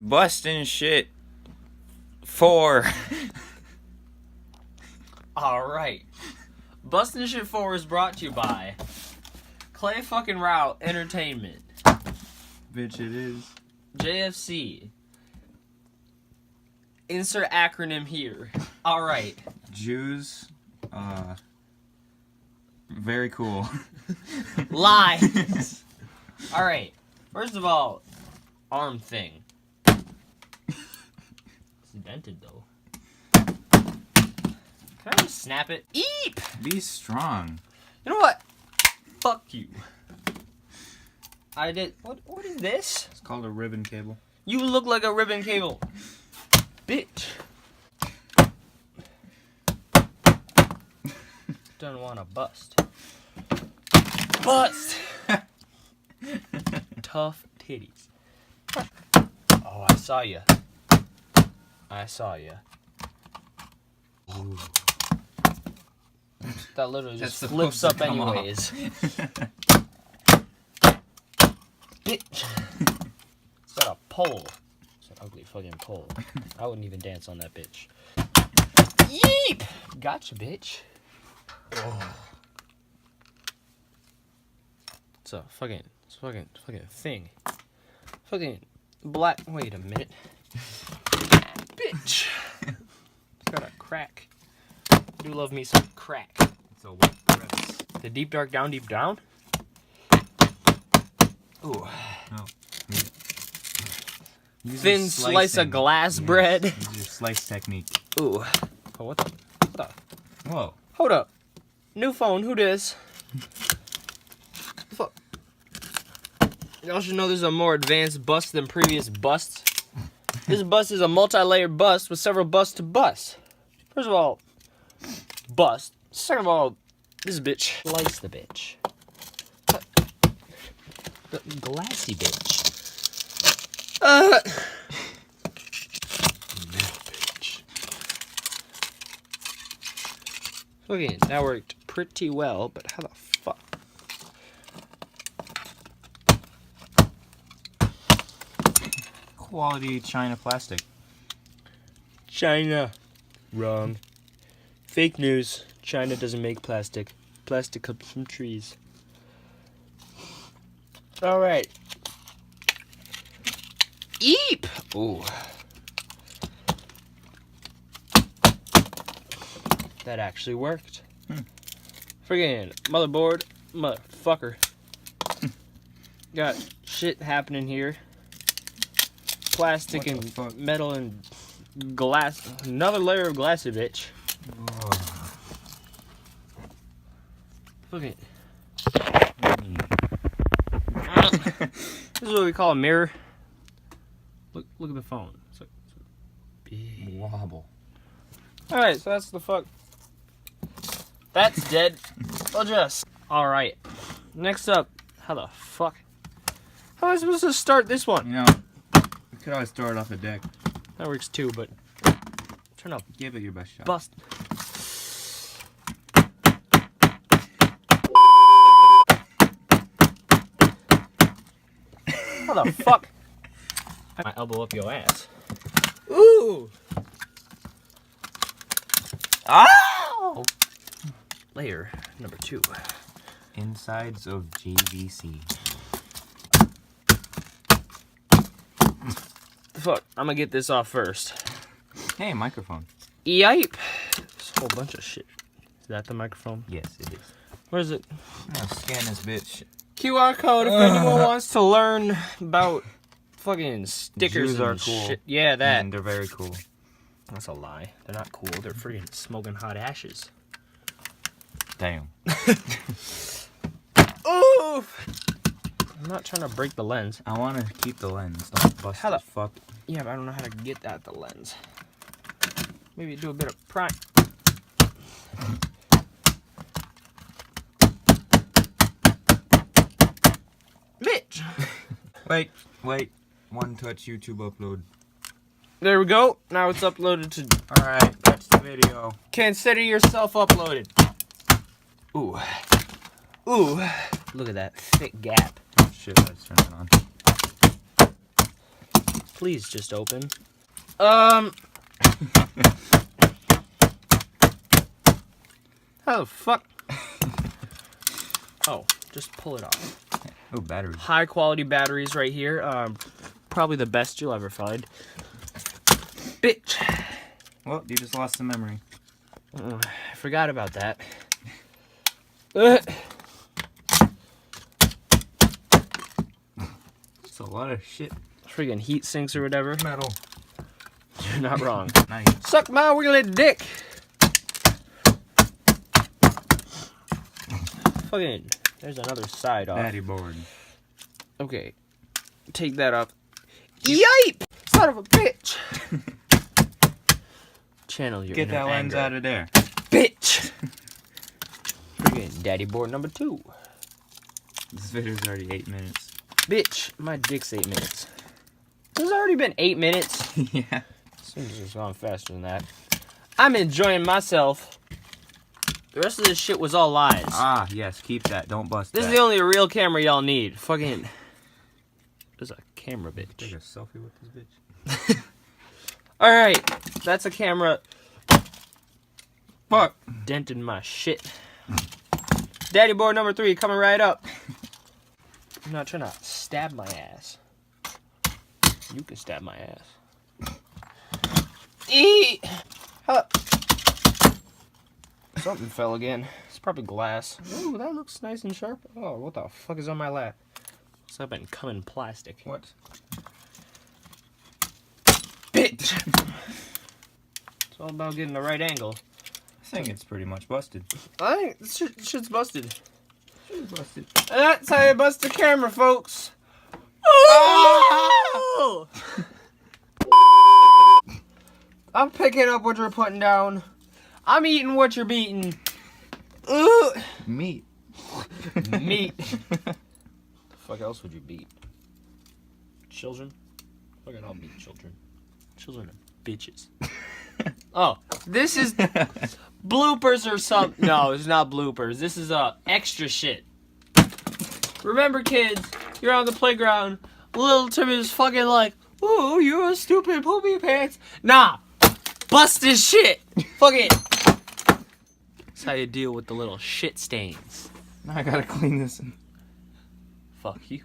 Bustin' Shit 4. Alright. Bustin' Shit 4 is brought to you by Clay fucking Route Entertainment. Bitch, it is. JFC. Insert acronym here. Alright. Jews, very cool. Lies. Alright. First of all, arm thing. It's dented though. Can I just snap it? Eep! Be strong. You know what? Fuck you. I did. What is this? It's called a ribbon cable. You look like a ribbon cable. Bitch. Don't wanna bust. Bust! Tough titties. Oh, I saw ya. I saw ya. Ooh. That literally just flips up anyways. Bitch. It's got a pole. It's an ugly fucking pole. I wouldn't even dance on that bitch. Yeep! Gotcha, bitch. Oh. It's a fucking thing. Fucking black. Wait a minute. Bitch. It's got a crack. I do love me some crack. It's a wet press. The deep dark down, deep down. Ooh. No. Thin slice of glass bread. Use your slice technique. Ooh. Oh, what the? Whoa. Hold up. New phone, who dis? Fuck. Y'all should know this is a more advanced bust than previous busts. This bust is a multi-layered bust with several busts to bust. First of all, bust. Second of all, this bitch. Slice the bitch. The glassy bitch. Bitch. Okay, that worked pretty well, but how the fuck? Quality China plastic. China. Wrong. Fake news. China doesn't make plastic. Plastic comes from trees. Alright. Eep! Ooh. That actually worked. Friggin' motherboard. Motherfucker. Got shit happening here. Plastic and metal and glass. Another layer of glassy bitch. Look at This is what we call a mirror. Look at the phone. It's big. Wobble. Alright, so that's the fuck. That's dead. I'll just. Alright. Next up. How the fuck? How am I supposed to start this one? You know, we could always start off the deck. That works too, but turn up. Give it your best shot. Bust. How the fuck? My elbow up your ass. Ooh! Oh! Layer number 2. Insides of JVC. Fuck, I'm gonna get this off first. Hey, microphone. Yipe! There's a whole bunch of shit. Is that the microphone? Yes, it is. Where is it? Now scan this bitch. QR code if anyone wants to learn about fucking stickers Jews and are cool. shit. Yeah, that. And they're very cool. That's a lie. They're not cool. They're freaking smoking hot ashes. Damn. Oof! I'm not trying to break the lens. I want to keep the lens. Don't bust How the fuck. Yeah, but I don't know how to get at the lens. Maybe do a bit of pry. Bitch! Wait. One touch YouTube upload. There we go. Now it's uploaded to. Alright, that's the video. Consider yourself uploaded. Ooh. Ooh. Look at that thick gap. Shit, let's turn it on. please just open? How the fuck? Oh, just pull it off. Oh, batteries. High quality batteries right here. Probably the best you'll ever find. Bitch. Well, you just lost some memory. I forgot about that. It's a lot of shit. Friggin' heat sinks or whatever. Metal. You're not wrong. Nice. Suck my wiggly dick. Fucking, there's another side off. Daddy board. Okay, take that up. Yipe! Son of a bitch! Channel your Get inner that lens anger. out of there. Bitch! Friggin' daddy board number 2. This video's already 8 minutes. Bitch, my dick's 8 minutes. This has already been 8 minutes. Yeah. Seems like it's gone faster than that. I'm enjoying myself. The rest of this shit was all lies. Ah, yes, keep that. Don't bust This that. is the only real camera y'all need. Fucking. There's a camera, bitch. Take a selfie with this bitch. Alright, that's a camera. Fuck. Denting my shit. Daddy board number 3 coming right up. I'm not trying to stab my ass. You can stab my ass. Eee! Huh. Something fell again. It's probably glass. Ooh, that looks nice and sharp. Oh, what the fuck is on my lap? What's up and come in plastic? What? Bitch! It's all about getting the right angle. I think it's pretty much busted. I think this shit's busted. It's busted. And that's how you bust the camera, folks. Oh! I'm picking up what you're putting down. I'm eating what you're beating. Ugh. Meat. Meat. The fuck else would you beat? Children? Fucking I'll beat children. Children are bitches. Oh, this is bloopers or something. No, it's not bloopers. This is extra shit. Remember, kids, you're on the playground. Little Timmy is fucking like, "Ooh, you're a stupid poopy pants." Nah, bust this shit. Fuck it. That's how you deal with the little shit stains. Now I gotta clean this. Fuck you.